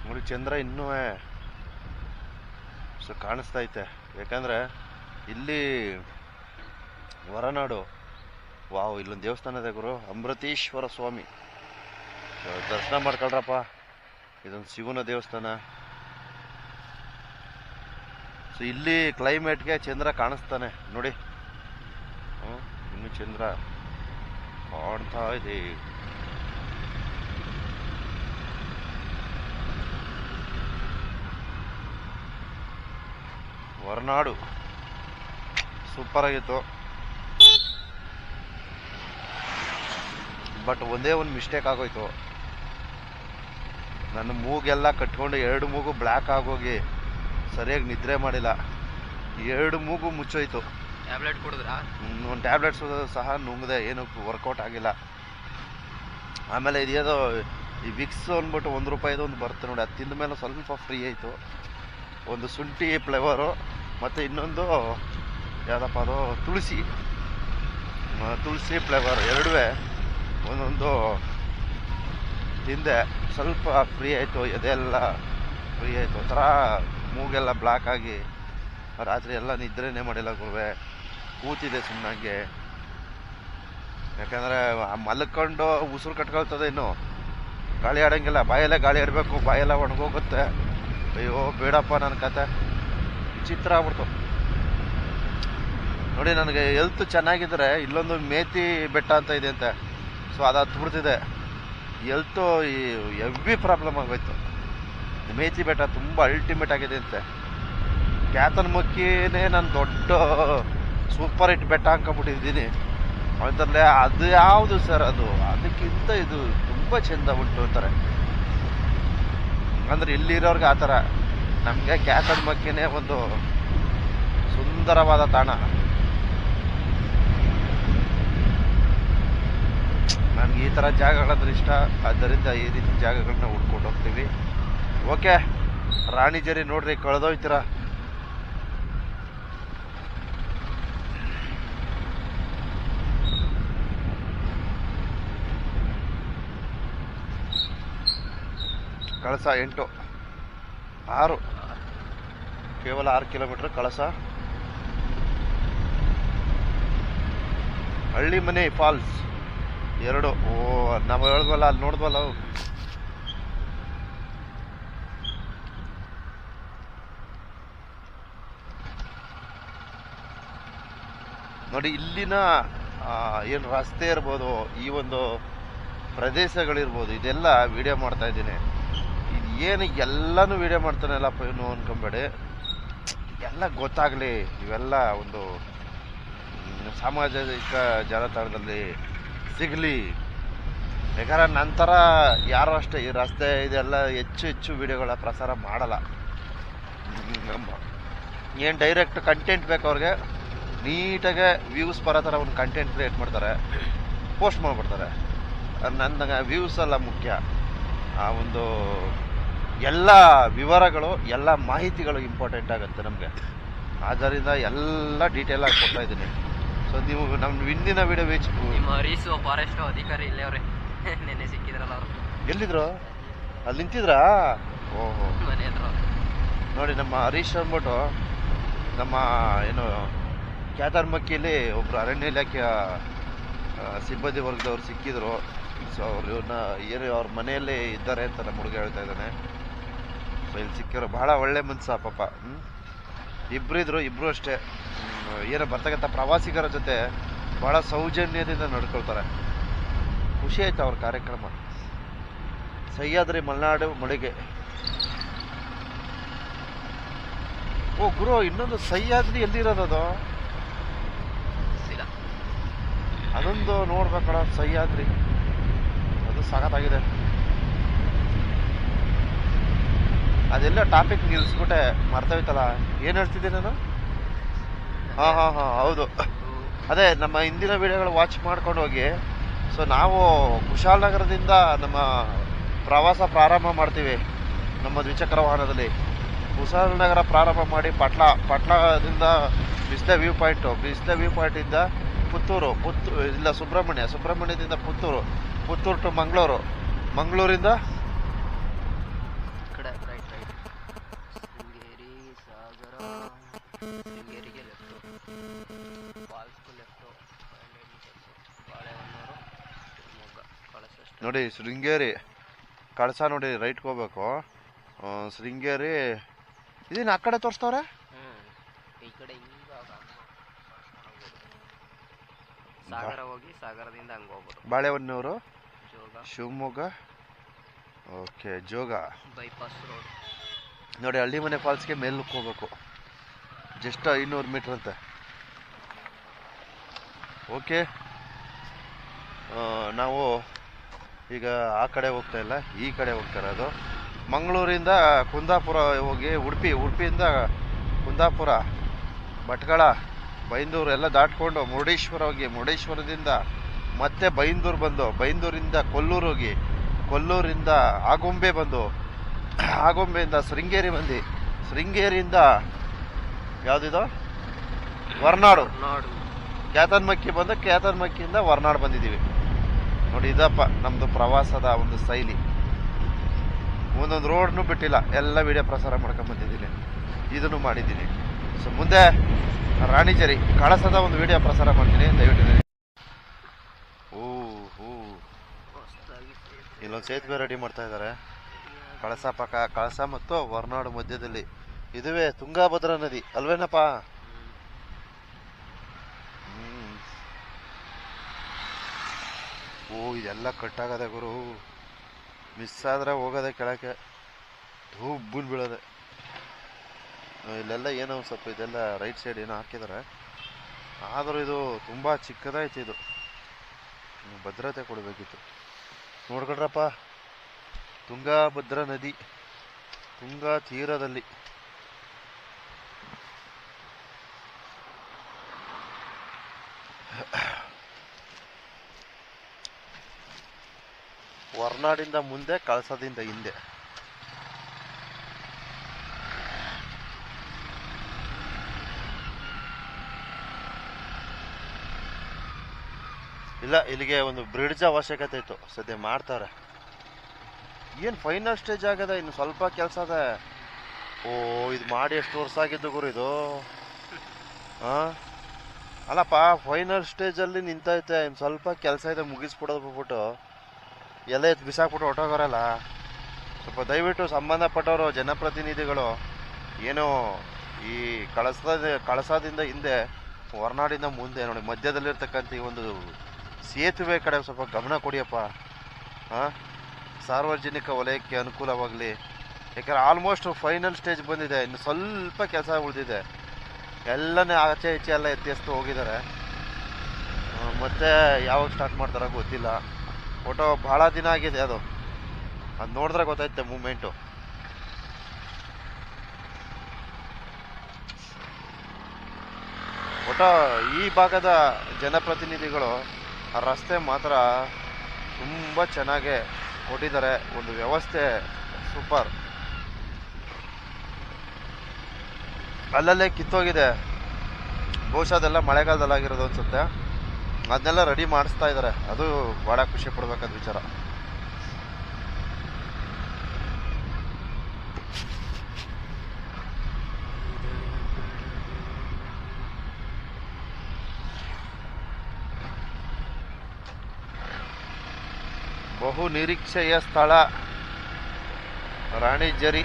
ನೋಡಿ ಚಂದ್ರ ಇನ್ನೂ ಸೊ ಕಾಣಿಸ್ತಾ ಐತೆ. ಯಾಕಂದರೆ ಇಲ್ಲಿ ಹೊರನಾಡು. ವಾವ್, ಇಲ್ಲೊಂದು ದೇವಸ್ಥಾನ ಇದೆ ಗುರು, ಅಮೃತೇಶ್ವರ ಸ್ವಾಮಿ. ಸೊ ದರ್ಶನ ಮಾಡ್ಕೊಳ್ರಪ್ಪ. ಇದೊಂದು ಶಿವನ ದೇವಸ್ಥಾನ. ಸೊ ಇಲ್ಲಿ ಕ್ಲೈಮೇಟ್ಗೆ ಚಂದ್ರ ಕಾಣಿಸ್ತಾನೆ ನೋಡಿ. ಇನ್ನು ಚಂದ್ರ ಕಾಣ್ತಾ ಇದೆ. ಹೊರನಾಡು ಸೂಪರ್ ಆಗಿತ್ತು. ಬಟ್ ಒಂದೇ ಒಂದು ಮಿಸ್ಟೇಕ್ ಆಗೋಯ್ತು. ನನ್ನ ಮೂಗೆಲ್ಲ ಕಟ್ಕೊಂಡು 2 ಮೂಗು ಬ್ಲ್ಯಾಕ್ ಆಗೋಗಿ ಸರಿಯಾಗಿ ನಿದ್ರೆ ಮಾಡಿಲ್ಲ. 2 ಮೂಗು ಮುಚ್ಚೋಯ್ತು. ಟ್ಯಾಬ್ಲೆಟ್ ಕುಡಿದ್ರಾ? ಒಂದು ಟ್ಯಾಬ್ಲೆಟ್ಸ್ ಸಹ ನುಂಗಿದೆ, ಏನು ವರ್ಕೌಟ್ ಆಗಿಲ್ಲ. ಆಮೇಲೆ ಇದೇನೋ ಈ ವಿಕ್ಸ್ ಅಂದ್ಬಿಟ್ಟು ₹1 ಒಂದು ಬರುತ್ತೆ ನೋಡಿ, ಅದು ತಿಂದ ಮೇಲೆ ಸ್ವಲ್ಪ ಫ್ರೀ ಆಯಿತು. ಒಂದು ಶುಂಠಿ ಫ್ಲೇವರು ಮತ್ತು ಇನ್ನೊಂದು ಯಾವುದಪ್ಪ ಅದು ತುಳಸಿ ಫ್ಲೇವರ್, ಎರಡೂ ಒಂದೊಂದು ತಿಂದೆ. ಸ್ವಲ್ಪ ಫ್ರೀ ಆಯಿತು, ಎದೆಲ್ಲ ಫ್ರೀ ಆಯಿತು. ಒಂಥರ ಮೂಗೆಲ್ಲ ಬ್ಲಾಕ್ ಆಗಿ ರಾತ್ರಿ ಎಲ್ಲ ನಿದ್ರೆನೇ ಮಾಡಿಲ್ಲ ಗುರುವೆ. ಕೂತಿದೆ ಸುಮ್ಮನಾಗೆ. ಯಾಕಂದರೆ ಮಲ್ಕೊಂಡು ಉಸಿರು ಕಟ್ಕೊಳ್ತದೆ, ಇನ್ನು ಗಾಳಿ ಆಡೋಂಗಿಲ್ಲ. ಬಾಯಲ್ಲೇ ಗಾಳಿ ಆಡಬೇಕು, ಬಾಯೆಲ್ಲ ಒಣಗೋಗುತ್ತೆ. ಅಯ್ಯೋ ಬೇಡಪ್ಪ, ನನ್ನ ಕತೆ ವಿಚಿತ್ರ ಆಗ್ಬಿಡ್ತು ನೋಡಿ. ನನಗೆ ಹೆಲ್ತ್ ಚೆನ್ನಾಗಿದ್ರೆ ಇಲ್ಲೊಂದು ಮೇತಿ ಬೆಟ್ಟ ಅಂತ ಇದೆ ಅಂತೆ. ಸೊ ಅದು ಹತ್ಬಿಡ್ತಿದೆ. ಹೆಲ್ತು ಹೆವಿ ಪ್ರಾಬ್ಲಮ್ ಆಗೋಯ್ತು. ಮೇತಿ ಬೆಟ್ಟ ತುಂಬ ಅಲ್ಟಿಮೇಟ್ ಆಗಿದೆ ಅಂತೆ. ಕ್ಯಾತನಮಕ್ಕಿನೇ ನಾನು ದೊಡ್ಡ ಸೂಪರ್ ಹಿಟ್ ಬೆಟ್ಟ ಅನ್ಕೊಂಬಿಟ್ಟಿದ್ದೀನಿ. ಅಂತಂದರೆ ಅದು ಯಾವುದು ಸರ್, ಅದಕ್ಕಿಂತ ಇದು ತುಂಬ ಚೆಂದ ಉಂಟು ಅಂತಾರೆ. ಅಂದರೆ ಇಲ್ಲಿರೋರ್ಗೆ ಆ ಥರ, ನಮಗೆ ಕ್ಯಾತನಮಕ್ಕಿನೇ ಒಂದು ಸುಂದರವಾದ ತಾಣ. ನನಗೆ ಈ ಥರ ಜಾಗಗಳಂದ್ರೆ ಇಷ್ಟ. ಆದ್ದರಿಂದ ಈ ರೀತಿ ಜಾಗಗಳನ್ನ ಹುಡ್ಕೊಂಡು ಹೋಗ್ತೀವಿ. ಓಕೆ, ರಾಣಿಜರಿ ನೋಡ್ರಿ, ಕಳೆದೋಯ್ತೀರ. ಕಳಸ 6 ಕೇವಲ 6 ಕಿಲೋಮೀಟರ್ ಕಳಸ. ಹಳ್ಳಿ ಮನೆ ಫಾಲ್ಸ್ 2. ನಾವು ಹೇಳಿದ್ವಲ್ಲ, ಅಲ್ಲಿ ನೋಡಿದ್ವಲ್ಲ. ನೋಡಿ ಇಲ್ಲಿನ ಏನು ರಸ್ತೆ ಇರ್ಬೋದು, ಈ ಒಂದು ಪ್ರದೇಶಗಳಿರ್ಬೋದು, ಇದೆಲ್ಲ ವಿಡಿಯೋ ಮಾಡ್ತಾ ಇದ್ದೀನಿ. ಇದು ಏನು ಎಲ್ಲನೂ ವಿಡಿಯೋ ಮಾಡ್ತಾನಲ್ಲಪ್ಪ ಏನು ಅನ್ಕೊಂಬೇಡಿ. ಎಲ್ಲ ಗೊತ್ತಾಗಲಿ, ಇವೆಲ್ಲ ಒಂದು ಸಾಮಾಜಿಕ ಜಾಲತಾಣದಲ್ಲಿ ಸಿಗಲಿ. ಯಾಕಂದ್ರೆ ನಂತರ ಯಾರು ಅಷ್ಟೇ ಈ ರಸ್ತೆ ಇದೆಲ್ಲ ಹೆಚ್ಚು ವಿಡಿಯೋಗಳ ಪ್ರಸಾರ ಮಾಡಲ್ಲ. ಏನು ಡೈರೆಕ್ಟ್ ಕಂಟೆಂಟ್ ಬೇಕು ಅವ್ರಿಗೆ, ನೀಟಾಗೆ ವ್ಯೂಸ್ ಬರೋ ಥರ ಒಂದು ಕಂಟೆಂಟ್ ಕ್ರಿಯೇಟ್ ಮಾಡ್ತಾರೆ, ಪೋಸ್ಟ್ ಮಾಡಿಬಿಡ್ತಾರೆ. ನನಗೆ ವ್ಯೂಸ್ ಎಲ್ಲ ಮುಖ್ಯ. ಆ ಒಂದು ಎಲ್ಲ ವಿವರಗಳು, ಎಲ್ಲ ಮಾಹಿತಿಗಳು ಇಂಪಾರ್ಟೆಂಟ್ ಆಗುತ್ತೆ ನಮಗೆ. ಆದ್ದರಿಂದ ಎಲ್ಲ ಡೀಟೇಲ್ ಆಗಿ ಕೊಡ್ತಾ ಇದ್ದೀನಿ. ಸೊ ನೀವು ನಮ್ಮ ಹಿಂದಿನ ವಿಡಿಯೋ ನಿಮ್ಮ ಹರೀಶು ಫಾರೆಸ್ಟ್ ಅಧಿಕಾರಿ ಇಲ್ಲೇ ಅವ್ರೆ, ನೆನ್ನೆ ಸಿಕ್ಕಿದ್ರಲ್ಲ ಅವರು. ಎಲ್ಲಿದ್ರು? ಅಲ್ಲಿ ನಿಂತಿದ್ರಾ? ಓಹೋ, ಮನೆ ಹತ್ರ ನೋಡಿ ನಮ್ಮ ಹರೀಶ್ ಅಂದ್ಬಿಟ್ಟು ನಮ್ಮ ಏನು ಕ್ಯಾತನಮಕ್ಕಿಯಲ್ಲಿ ಒಬ್ರು ಅರಣ್ಯ ಇಲಾಖೆಯ ಸಿಬ್ಬಂದಿ ವರ್ಗದವ್ರು ಸಿಕ್ಕಿದ್ರು. ಸೊ ಅವ್ರು ಏನು ಅವ್ರ ಮನೆಯಲ್ಲೇ ಇದ್ದಾರೆ ಅಂತ ನಮ್ಮ ಹುಡುಗ ಹೇಳ್ತಾ ಇದ್ದಾನೆ. ಸೊ ಇಲ್ಲಿ ಸಿಕ್ಕಿರೋ ಬಹಳ ಒಳ್ಳೆ ಮನ್ಸ ಪಾಪ. ಇಬ್ರು ಅಷ್ಟೇ. ಏನೋ ಬರ್ತಕ್ಕಂಥ ಪ್ರವಾಸಿಗರ ಜೊತೆ ಬಹಳ ಸೌಜನ್ಯದಿಂದ ನಡ್ಕೊಳ್ತಾರೆ. ಖುಷಿ ಆಯ್ತು ಅವ್ರ ಕಾರ್ಯಕ್ರಮ. ಸಹ್ಯಾದ್ರಿ ಮಲೆನಾಡು ಮಳಿಗೆ. ಓ ಗುರು, ಇನ್ನೊಂದು ಸಹ್ಯಾದ್ರಿ ಎಲ್ಲಿರೋದು? ಅದೊಂದು ನೋಡ್ಬೇಕಡ, ಸಹ್ಯಾದ್ರಿ ಅದು ಸಖತ್ತಾಗಿದೆ. ಅದೆಲ್ಲ ಟಾಪಿಕ್ ನಿಲ್ಸ್ಬಿಟ್ಟೆ, ಮರ್ತೋಯ್ತಲ್ಲ. ಏನು ಹೇಳ್ತಿದ್ದೆ ನಾನು? ಹಾಂ ಹೌದು, ಅದೇ ನಮ್ಮ ಹಿಂದಿನ ವಿಡಿಯೋಗಳು ವಾಚ್ ಮಾಡ್ಕೊಂಡು ಹೋಗಿ. ಸೊ ನಾವು ಕುಶಾಲನಗರದಿಂದ ನಮ್ಮ ಪ್ರವಾಸ ಪ್ರಾರಂಭ ಮಾಡ್ತೀವಿ. ನಮ್ಮ ದ್ವಿಚಕ್ರ ವಾಹನದಲ್ಲಿ ಕುಶಾಲನಗರ ಪ್ರಾರಂಭ ಮಾಡಿ ಪಟ್ಲದಿಂದ ಬಿಸ್ಲೆ ವ್ಯೂ ಪಾಯಿಂಟಿಂದ ಪುತ್ತೂರು ಇಲ್ಲ ಸುಬ್ರಹ್ಮಣ್ಯದಿಂದ ಪುತ್ತೂರು ಟು ಮಂಗಳೂರಿಂದ ನೋಡಿ ಶೃಂಗೇರಿ ಕಳಸ ನೋಡಿ ರೈಟ್ಗೆ ಹೋಗ್ಬೇಕು. ಶೃಂಗೇರಿ ಇದೇನು ಆ ಕಡೆ ತೋರಿಸ್ತವ್ರೆ. ಈ ಕಡೆ ಸಾಗರ ಹೋಗಿ ಸಾಗರದಿಂದ ಹಂಗೆ ಹೋಗ್ಬೋದು. Balehonnur, Jog, Shivamogga, okay Jog bypass road. ನೋಡಿ ಹಳ್ಳಿ ಮನೆ ಫಾಲ್ಸ್ಗೆ ಮೇಲಕ್ಕೆ ಹೋಗ್ಬೇಕು, ಜಸ್ಟ್ 500 ಮೀಟ್ರ್ ಅಂತೆ. ಓಕೆ, ನಾವು ಈಗ ಆ ಕಡೆ ಹೋಗ್ತಾ ಇಲ್ಲ, ಈ ಕಡೆ ಹೋಗ್ತಾ ಇರೋದು. ಮಂಗಳೂರಿಂದ ಕುಂದಾಪುರ ಹೋಗಿ ಉಡುಪಿಯಿಂದ ಕುಂದಾಪುರ, ಭಟ್ಕಳ, ಬೈಂದೂರು ಎಲ್ಲ ದಾಟ್ಕೊಂಡು ಮುರುಡೇಶ್ವರ ಹೋಗಿ, ಮುರುಡೇಶ್ವರದಿಂದ ಮತ್ತೆ ಬೈಂದೂರು ಬಂದು, ಬೈಂದೂರಿಂದ ಕೊಲ್ಲೂರು ಹೋಗಿ, ಕೊಲ್ಲೂರಿಂದ ಆಗುಂಬೆ ಬಂದು, ಆಗುಂಬೆಯಿಂದ ಶೃಂಗೇರಿ ಬಂದು, ಶೃಂಗೇರಿಯಿಂದ ಯಾವುದಿದು ಹೊರನಾಡು, ಕ್ಯಾತನ್ಮಕ್ಕಿ ಬಂದು, ಕ್ಯಾತನ್ಮಕ್ಕಿಯಿಂದ ಹೊರನಾಡು ಬಂದಿದ್ದೀವಿ. ನೋಡಿ ಇದಪ್ಪ ನಮ್ಮದು ಪ್ರವಾಸದ ಒಂದು ಶೈಲಿ. ಒಂದೊಂದು ರೋಡ್ನು ಬಿಟ್ಟಿಲ್ಲ, ಎಲ್ಲ ವಿಡಿಯೋ ಪ್ರಸಾರ ಮಾಡ್ಕೊಂಡು ಬಂದಿದ್ದೀನಿ, ಇದನ್ನು ಮಾಡಿದ್ದೀನಿ. ಸೊ ಮುಂದೆ ರಾಣಿಜರಿ ಕಳಸದ ಒಂದು ವಿಡಿಯೋ ಪ್ರಸಾರ ಮಾಡ್ತೀನಿ, ದಯವಿಟ್ಟು. ಇಲ್ಲೊಂದು ಸೇತುವೆ ರೆಡಿ ಮಾಡ್ತಾ ಇದ್ದಾರೆ ಕಳಸ ಮತ್ತು ಹೊರನಾಡು ಮಧ್ಯದಲ್ಲಿ. ಇದುವೇ ತುಂಗಾಭದ್ರಾ ನದಿ ಅಲ್ವೇನಪ್ಪ? ಇದೆಲ್ಲ ಕಟ್ಟಾಗದೆ ಗುರು, ಮಿಸ್ ಆದ್ರೆ ಹೋಗೋದೆ ಕೆಳಕ್ಕೆ, ಧೂಬ್ಬುಲ್ ಬೀಳೋದೆ. ಇಲ್ಲೆಲ್ಲ ಏನೋ ಸ್ವಲ್ಪ ಇದೆಲ್ಲ ರೈಟ್ ಸೈಡ್ ಏನೋ ಹಾಕಿದ್ದಾರೆ, ಆದರೂ ಇದು ತುಂಬ ಚಿಕ್ಕದಾಯ್ತು. ಇದು ಭದ್ರತೆ ಕೊಡಬೇಕಿತ್ತು. ನೋಡ್ಕೊಡ್ರಪ್ಪ, ತುಂಗಾಭದ್ರಾ ನದಿ, ತುಂಗಾ ತೀರದಲ್ಲಿ. ಹೊರನಾಡಿಂದ ಮುಂದೆ, ಕಳಸದಿಂದ ಹಿಂದೆ. ಇಲ್ಲ, ಇಲ್ಲಿಗೆ ಒಂದು ಬ್ರಿಡ್ಜ್ ಅವಶ್ಯಕತೆ ಇತ್ತು, ಸದ್ಯ ಮಾಡ್ತಾರೆ. ಏನು ಫೈನಲ್ ಸ್ಟೇಜ್ ಆಗದೆ, ಇನ್ನು ಸ್ವಲ್ಪ ಕೆಲಸ ಅದ. ಇದು ಮಾಡಿ ಎಷ್ಟು ವರ್ಷ ಆಗಿದ್ದು ಗುರು ಇದು? ಅಲ್ಲಪ್ಪ, ಫೈನಲ್ ಸ್ಟೇಜಲ್ಲಿ ನಿಂತೈತೆ, ಇನ್ನು ಸ್ವಲ್ಪ ಕೆಲಸ ಇದೆ, ಮುಗಿಸ್ಬಿಡೋದು ಬಿಟ್ಬಿಟ್ಟು ಎಲ್ಲ ಎತ್ತು ಬಿಸಾಕ್ಬಿಟ್ಟು ಹೊಟ್ಟೋಗೋರಲ್ಲ. ಸ್ವಲ್ಪ ದಯವಿಟ್ಟು ಸಂಬಂಧಪಟ್ಟವರು, ಜನಪ್ರತಿನಿಧಿಗಳು, ಏನೋ ಈ ಕಳಸದಿಂದ ಹಿಂದೆ, ಹೊರನಾಡಿಂದ ಮುಂದೆ ನೋಡಿ ಮಧ್ಯದಲ್ಲಿರ್ತಕ್ಕಂಥ ಈ ಒಂದು ಸೇತುವೆ ಕಡೆ ಸ್ವಲ್ಪ ಗಮನ ಕೊಡಿಯಪ್ಪ. ಸಾರ್ವಜನಿಕ ವಲಯಕ್ಕೆ ಅನುಕೂಲವಾಗಲಿ. ಯಾಕಂದ್ರೆ ಆಲ್ಮೋಸ್ಟ್ ಫೈನಲ್ ಸ್ಟೇಜ್ ಬಂದಿದೆ, ಇನ್ನು ಸ್ವಲ್ಪ ಕೆಲಸ ಉಳಿದಿದೆ. ಎಲ್ಲನೇ ಆಚೆ ಈಚೆ ಎಲ್ಲ ಎತ್ತಿಸ್ತು ಹೋಗಿದ್ದಾರೆ. ಮತ್ತೆ ಯಾವಾಗ ಸ್ಟಾರ್ಟ್ ಮಾಡ್ತಾರೋ ಗೊತ್ತಿಲ್ಲ. ಫೋಟೋ ಭಾಳ ದಿನ ಆಗಿದೆ, ಅದು ನೋಡಿದ್ರೆ ಗೊತ್ತಾಯ್ತೆ ಮೂಮೆಂಟು. ಫೋಟೋ ಈ ಭಾಗದ ಜನಪ್ರತಿನಿಧಿಗಳು ಆ ರಸ್ತೆ ಮಾತ್ರ ತುಂಬ ಚೆನ್ನಾಗಿ ಕೊಟ್ಟಿದ್ದಾರೆ, ಒಂದು ವ್ಯವಸ್ಥೆ ಸೂಪರ್. ಅಲ್ಲಲ್ಲೇ ಕಿತ್ತೋಗಿದೆ, ಬಹುಶಃ ಅದೆಲ್ಲ ಮಳೆಗಾಲದಲ್ಲಾಗಿರೋದು ಅನ್ಸುತ್ತೆ. ಅದನ್ನೆಲ್ಲ ರೆಡಿ ಮಾಡಿಸ್ತಾ ಇದ್ದಾರೆ, ಅದು ಭಾಳ ಖುಷಿ ಪಡ್ಬೇಕಾದ ವಿಚಾರ. ಬಹು ನಿರೀಕ್ಷೆಯ ಸ್ಥಳ ರಾಣಿಜರಿ.